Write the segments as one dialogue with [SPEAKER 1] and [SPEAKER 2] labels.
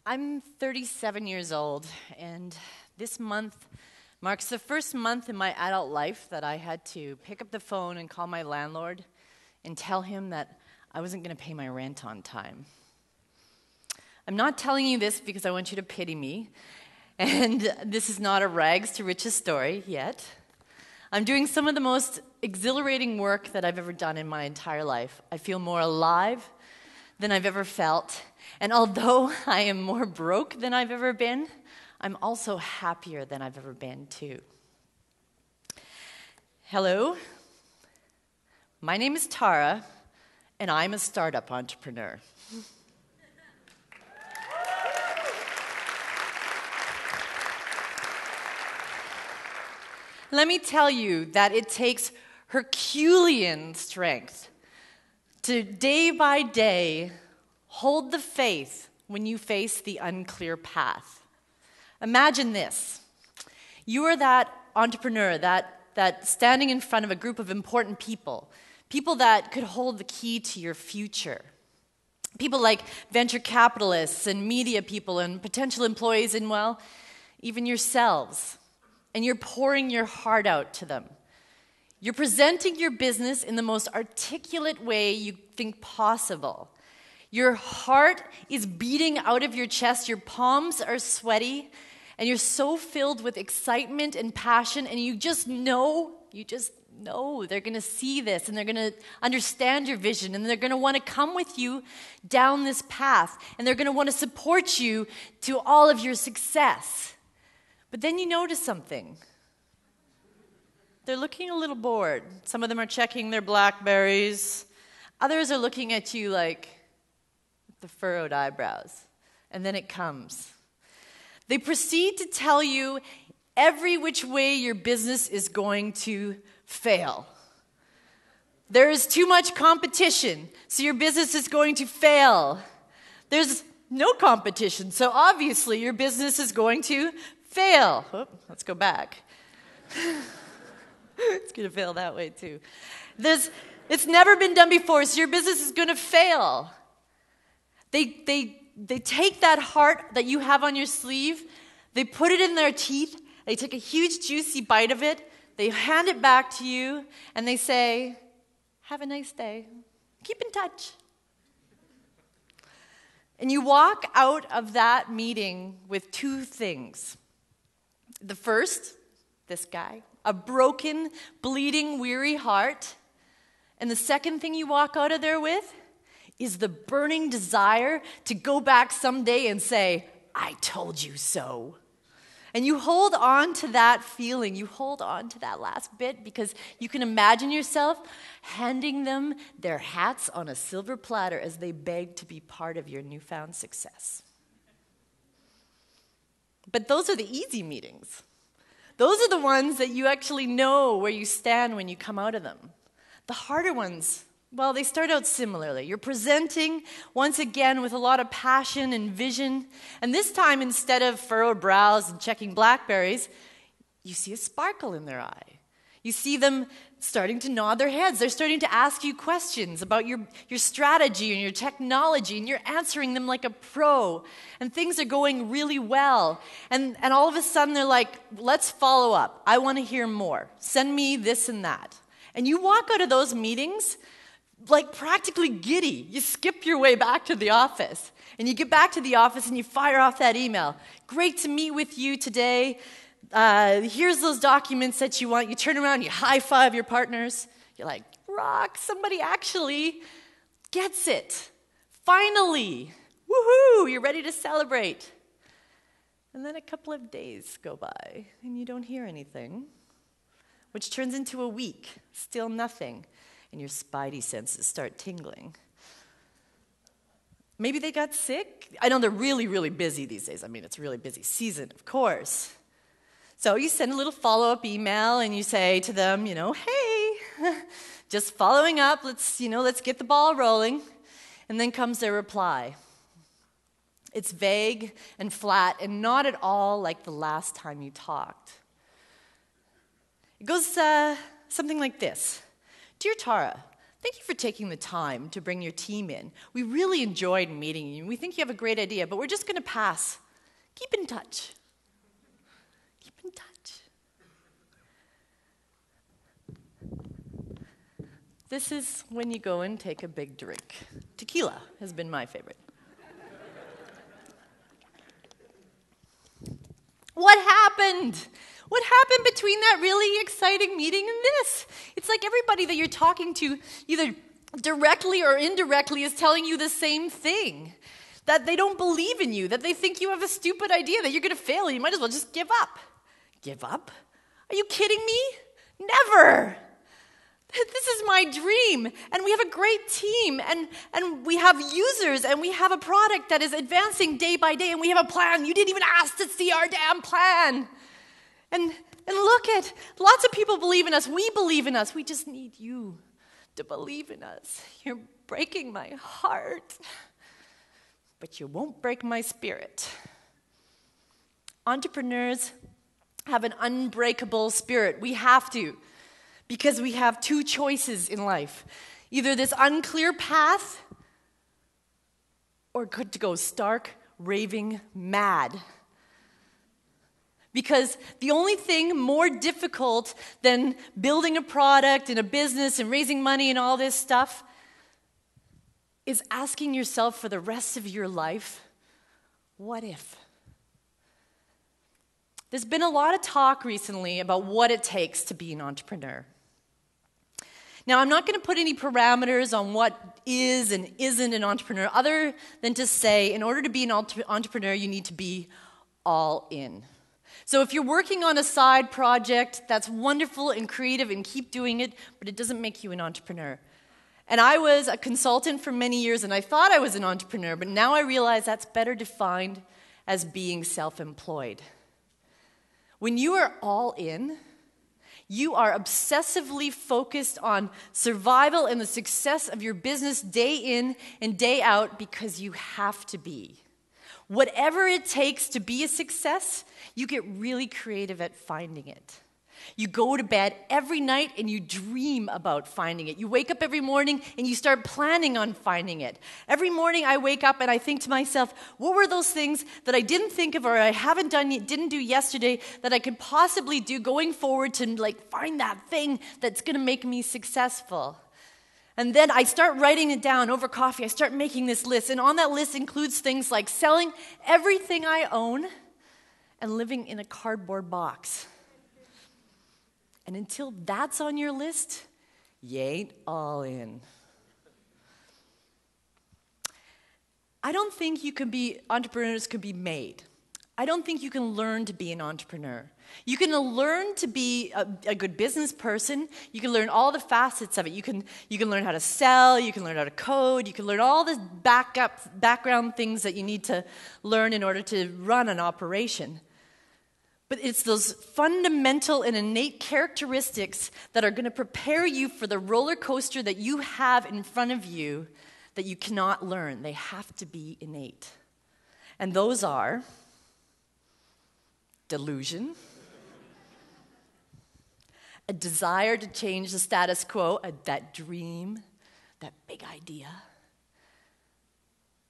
[SPEAKER 1] I'm 37 years old, and this month marks the first month in my adult life that I had to pick up the phone and call my landlord and tell him that I wasn't going to pay my rent on time. I'm not telling you this because I want you to pity me, and this is not a rags to riches story yet. I'm doing some of the most exhilarating work that I've ever done in my entire life. I feel more alive than I've ever felt. And although I am more broke than I've ever been, I'm also happier than I've ever been too. Hello, my name is Tara, and I'm a startup entrepreneur. Let me tell you that it takes Herculean strength to day by day hold the faith when you face the unclear path. Imagine this. You are that entrepreneur, that standing in front of a group of important people that could hold the key to your future. People like venture capitalists and media people and potential employees and, well, even yourselves. And you're pouring your heart out to them. You're presenting your business in the most articulate way you think possible. Your heart is beating out of your chest, your palms are sweaty, and you're so filled with excitement and passion, and you just know they're going to see this, and they're going to understand your vision, and they're going to want to come with you down this path, and they're going to want to support you to all of your success. But then you notice something. They're looking a little bored. Some of them are checking their BlackBerries. Others are looking at you like the furrowed eyebrows. And then it comes. They proceed to tell you every which way your business is going to fail. There is too much competition, so your business is going to fail. There's no competition, so obviously your business is going to fail. Oh, let's go back. It's going to fail that way too. It's never been done before, so your business is going to fail. They take that heart that you have on your sleeve, they put it in their teeth, they take a huge juicy bite of it, they hand it back to you, and they say, "Have a nice day. Keep in touch." And you walk out of that meeting with two things. The first, this guy, a broken, bleeding, weary heart. And the second thing you walk out of there with is the burning desire to go back someday and say, "I told you so." And you hold on to that feeling. You hold on to that last bit because you can imagine yourself handing them their hats on a silver platter as they beg to be part of your newfound success. But those are the easy meetings. Those are the ones that you actually know where you stand when you come out of them. The harder ones, well, they start out similarly. You're presenting, once again, with a lot of passion and vision. And this time, instead of furrowed brows and checking BlackBerries, you see a sparkle in their eye. You see them starting to nod their heads. They're starting to ask you questions about your strategy and your technology, and you're answering them like a pro. And things are going really well. And all of a sudden, they're like, "Let's follow up. I want to hear more. Send me this and that." And you walk out of those meetings like practically giddy. You skip your way back to the office. And you get back to the office and you fire off that email. "Great to meet with you today. Here's those documents that you want." You turn around, you high-five your partners. You're like, "Rock, somebody actually gets it. Finally. Woohoo, you're ready to celebrate." And then a couple of days go by and you don't hear anything, which turns into a week, still nothing, and your spidey senses start tingling. Maybe they got sick. I know they're really, really busy these days. I mean, it's a really busy season, of course. So you send a little follow-up email and you say to them, "Hey, just following up, let's get the ball rolling." And then comes their reply. It's vague and flat and not at all like the last time you talked. It goes something like this. "Dear Tara, Thank you for taking the time to bring your team in. We really enjoyed meeting you. We think you have a great idea, but we're just going to pass. Keep in touch. Keep in touch. This is when you go and take a big drink. Tequila has been my favorite. What happened? What happened between that really exciting meeting and this? It's like everybody that you're talking to, either directly or indirectly, is telling you the same thing. That they don't believe in you, that they think you have a stupid idea, that you're going to fail, and you might as well just give up. Give up? Are you kidding me? Never! This is my dream, and we have a great team, and we have users, and we have a product that is advancing day by day, and we have a plan. You didn't even ask to see our damn plan. And look at, lots of people believe in us. We believe in us. We just need you to believe in us. You're breaking my heart, but you won't break my spirit. Entrepreneurs have an unbreakable spirit. We have to. Because we have two choices in life. Either this unclear path or to go stark, raving mad. Because the only thing more difficult than building a product and a business and raising money and all this stuff is asking yourself for the rest of your life, what if? There's been a lot of talk recently about what it takes to be an entrepreneur. Now, I'm not going to put any parameters on what is and isn't an entrepreneur, other than to say, in order to be an entrepreneur, you need to be all in. So if you're working on a side project, that's wonderful and creative and keep doing it, but it doesn't make you an entrepreneur. And I was a consultant for many years, and I thought I was an entrepreneur, but now I realize that's better defined as being self-employed. When you are all in, you are obsessively focused on survival and the success of your business day in and day out because you have to be. Whatever it takes to be a success, you get really creative at finding it. You go to bed every night and you dream about finding it. You wake up every morning and you start planning on finding it. Every morning I wake up and I think to myself, what were those things that I didn't think of or I didn't do yesterday that I could possibly do going forward to find that thing that's going to make me successful? And then I start writing it down over coffee. I start making this list. And on that list includes things like selling everything I own and living in a cardboard box. And until that's on your list, you ain't all in. I don't think entrepreneurs can be made. I don't think you can learn to be an entrepreneur. You can learn to be a good business person. You can learn all the facets of it. You can learn how to sell. You can learn how to code. You can learn all the background things that you need to learn in order to run an operation. But it's those fundamental and innate characteristics that are going to prepare you for the roller coaster that you have in front of you that you cannot learn. They have to be innate. And those are delusion, a desire to change the status quo, that dream, that big idea,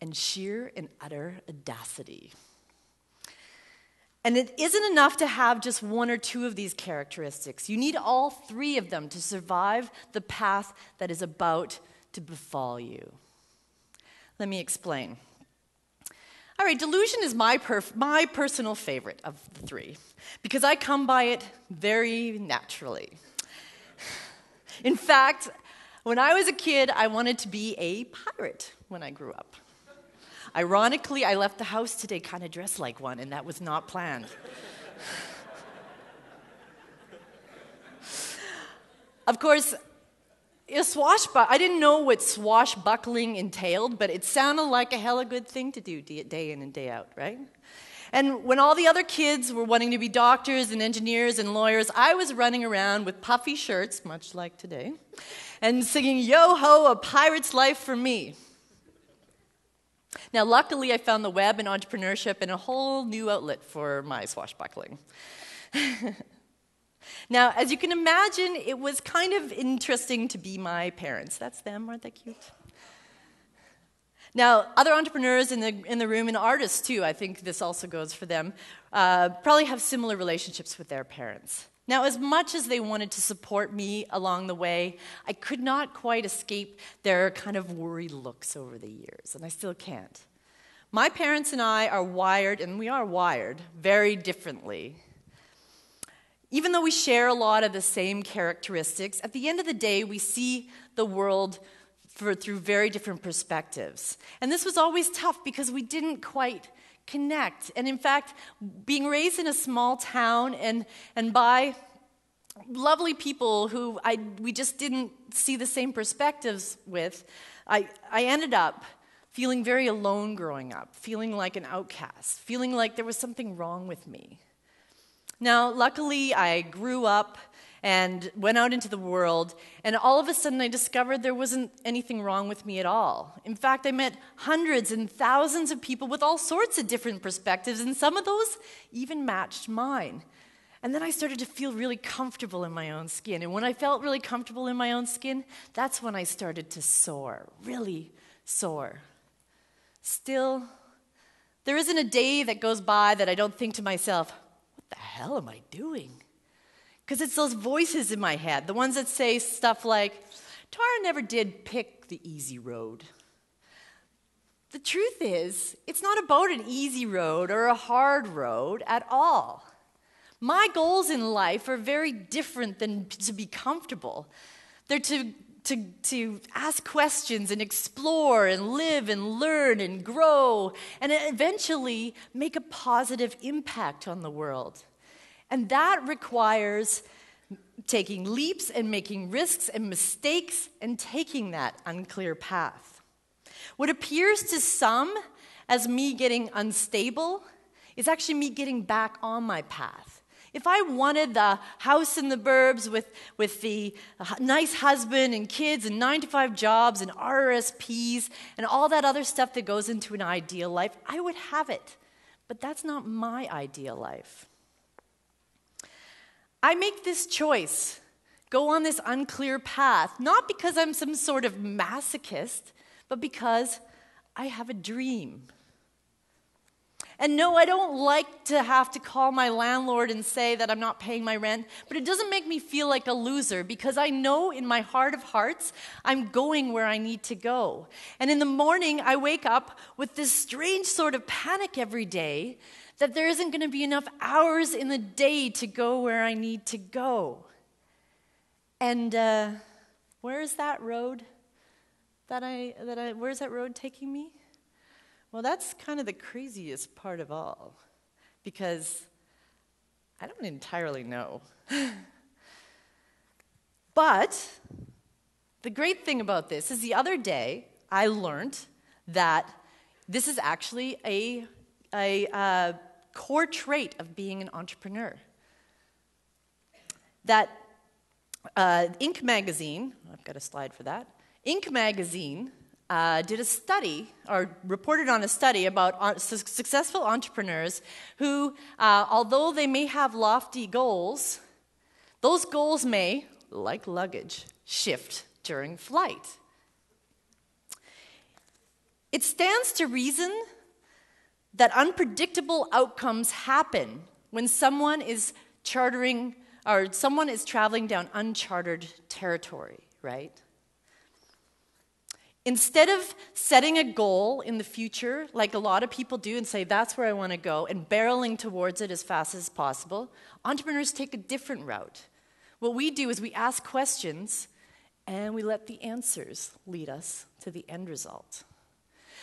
[SPEAKER 1] and sheer and utter audacity. And it isn't enough to have just one or two of these characteristics. You need all three of them to survive the path that is about to befall you. Let me explain. All right, delusion is my personal favorite of the three because I come by it very naturally. In fact, when I was a kid, I wanted to be a pirate when I grew up. Ironically, I left the house today kind of dressed like one, and that was not planned. Of course, I didn't know what swashbuckling entailed, but it sounded like a hella good thing to do day in and day out, right? And when all the other kids were wanting to be doctors and engineers and lawyers, I was running around with puffy shirts, much like today, and singing, "Yo-ho, a pirate's life for me." Now, luckily, I found the web and entrepreneurship and a whole new outlet for my swashbuckling. Now, as you can imagine, it was kind of interesting to be my parents. That's them, aren't they cute? Now, other entrepreneurs in the room, and artists too, I think this also goes for them, probably have similar relationships with their parents. Now, as much as they wanted to support me along the way, I could not quite escape their kind of worried looks over the years, and I still can't. My parents and I are wired, and we are wired, very differently. Even though we share a lot of the same characteristics, at the end of the day, we see the world through very different perspectives. And this was always tough because we didn't quite connect. And in fact, being raised in a small town and by lovely people who we just didn't see the same perspectives with, I ended up feeling very alone growing up, feeling like an outcast, feeling like there was something wrong with me. Now, luckily, I grew up and went out into the world, and all of a sudden I discovered there wasn't anything wrong with me at all. In fact, I met hundreds and thousands of people with all sorts of different perspectives, and some of those even matched mine. And then I started to feel really comfortable in my own skin, and when I felt really comfortable in my own skin, that's when I started to soar, really soar. Still, there isn't a day that goes by that I don't think to myself, what the hell am I doing? Because it's those voices in my head, the ones that say stuff like, Tara never did pick the easy road. The truth is, it's not about an easy road or a hard road at all. My goals in life are very different than to be comfortable. They're to ask questions and explore and live and learn and grow and eventually make a positive impact on the world. And that requires taking leaps and making risks and mistakes and taking that unclear path. What appears to some as me getting unstable is actually me getting back on my path. If I wanted the house in the burbs with the nice husband and kids and 9-to-5 jobs and RRSPs and all that other stuff that goes into an ideal life, I would have it. But that's not my ideal life. I make this choice, go on this unclear path, not because I'm some sort of masochist, but because I have a dream. And no, I don't like to have to call my landlord and say that I'm not paying my rent, but it doesn't make me feel like a loser because I know in my heart of hearts I'm going where I need to go. And in the morning, I wake up with this strange sort of panic every day that there isn't going to be enough hours in the day to go where I need to go. And where is that road where's that road taking me? Well, that's kind of the craziest part of all, because I don't entirely know. But the great thing about this is the other day I learned that this is actually a core trait of being an entrepreneur. That Inc. magazine, I've got a slide for that, Inc. magazine did a study, or reported on a study about successful entrepreneurs who, although they may have lofty goals, those goals may, like luggage, shift during flight. It stands to reason that unpredictable outcomes happen when someone is traveling down uncharted territory, right? Instead of setting a goal in the future, like a lot of people do, and say, that's where I want to go, and barreling towards it as fast as possible, entrepreneurs take a different route. What we do is we ask questions, and we let the answers lead us to the end result.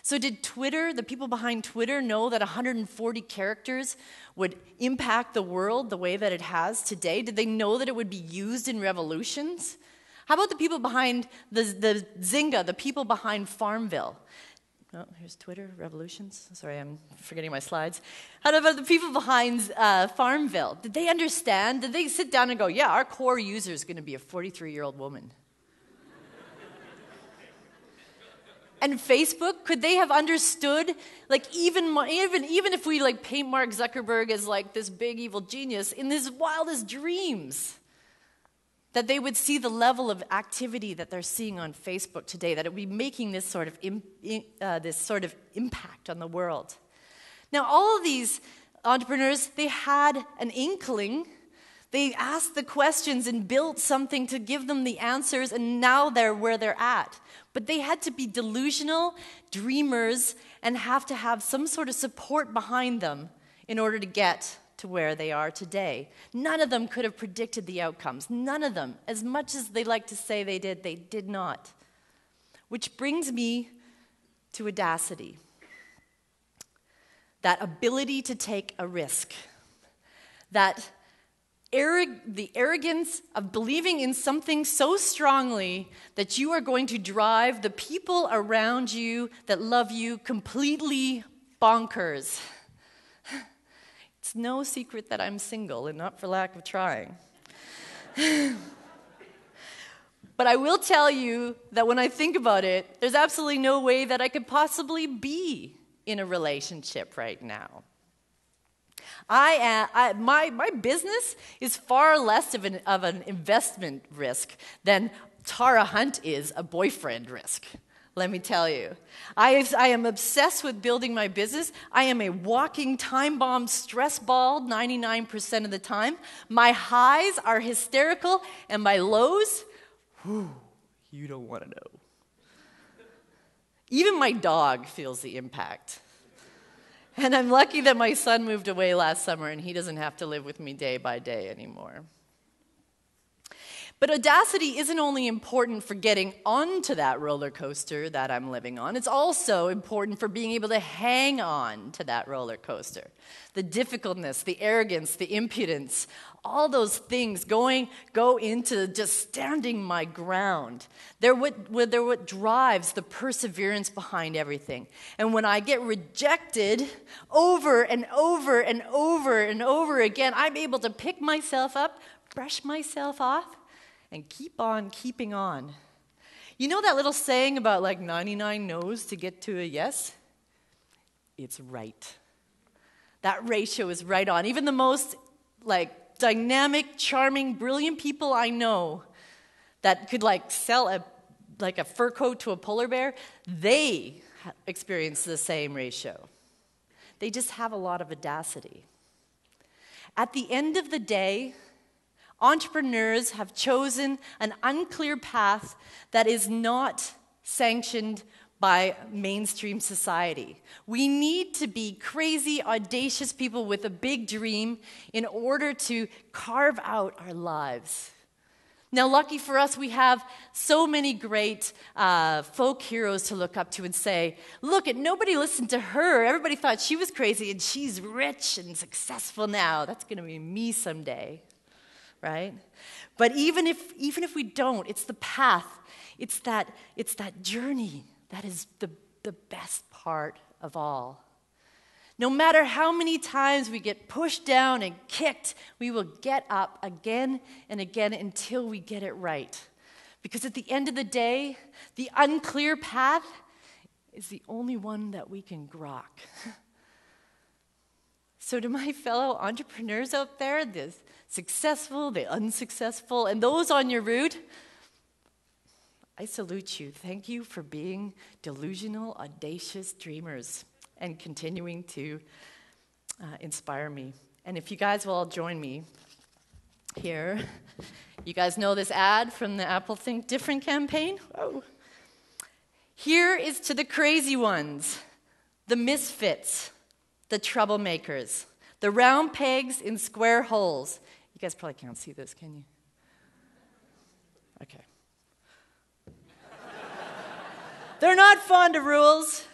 [SPEAKER 1] So did Twitter, the people behind Twitter, know that 140 characters would impact the world the way that it has today? Did they know that it would be used in revolutions? How about the people behind the Zynga, the people behind Farmville? Oh, here's Twitter, revolutions. Sorry, I'm forgetting my slides. How about the people behind Farmville? Did they understand? Did they sit down and go, yeah, our core user is going to be a 43-year-old woman? And Facebook, could they have understood, like even if we like paint Mark Zuckerberg as like this big evil genius, in his wildest dreams, that they would see the level of activity that they're seeing on Facebook today, that it would be making this sort of impact on the world. Now, all of these entrepreneurs, they had an inkling. They asked the questions and built something to give them the answers, and now they're where they're at. But they had to be delusional dreamers and have to have some sort of support behind them in order to get to where they are today. None of them could have predicted the outcomes. None of them. As much as they like to say they did not. Which brings me to audacity. That ability to take a risk. That the arrogance of believing in something so strongly that you are going to drive the people around you that love you completely bonkers. It's no secret that I'm single, and not for lack of trying. But I will tell you that when I think about it, there's absolutely no way that I could possibly be in a relationship right now. My business is far less of an investment risk than Tara Hunt is a boyfriend risk. Let me tell you. I am obsessed with building my business. I am a walking time bomb stress ball 99% of the time. My highs are hysterical, and my lows, you don't want to know. Even my dog feels the impact. And I'm lucky that my son moved away last summer and he doesn't have to live with me day by day anymore. But audacity isn't only important for getting onto that roller coaster that I'm living on, it's also important for being able to hang on to that roller coaster. The difficultness, the arrogance, the impudence, all those things go into just standing my ground. They're what drives the perseverance behind everything. And when I get rejected over and over and over and over again, I'm able to pick myself up, brush myself off, and keep on keeping on. You know that little saying about like 99 no's to get to a yes? It's right. That ratio is right on. Even the most like dynamic, charming, brilliant people I know that could like sell a fur coat to a polar bear, they experience the same ratio. They just have a lot of audacity. At the end of the day, entrepreneurs have chosen an unclear path that is not sanctioned by mainstream society. We need to be crazy, audacious people with a big dream in order to carve out our lives. Now, lucky for us, we have so many great folk heroes to look up to and say, look, nobody listened to her. Everybody thought she was crazy, and she's rich and successful now. That's going to be me someday. Right? But even if we don't, it's the path. It's that journey that is the best part of all. No matter how many times we get pushed down and kicked, we will get up again and again until we get it right. Because at the end of the day, the unclear path is the only one that we can grok. So to my fellow entrepreneurs out there, the successful, the unsuccessful, and those on your route, I salute you. Thank you for being delusional, audacious dreamers and continuing to inspire me. And if you guys will all join me here, you guys know this ad from the Apple Think Different campaign? Oh. Here is to the crazy ones, the misfits, the troublemakers, the round pegs in square holes. You guys probably can't see this, can you? Okay. They're not fond of rules,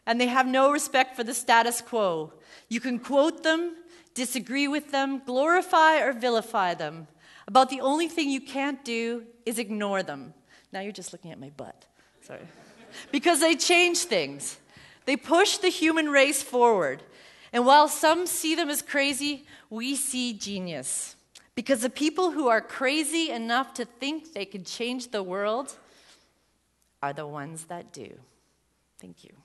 [SPEAKER 1] and they have no respect for the status quo. You can quote them, disagree with them, glorify or vilify them. About the only thing you can't do is ignore them. Now you're just looking at my butt. Sorry. Because they change things. They push the human race forward. And while some see them as crazy, we see genius. Because the people who are crazy enough to think they can change the world are the ones that do. Thank you.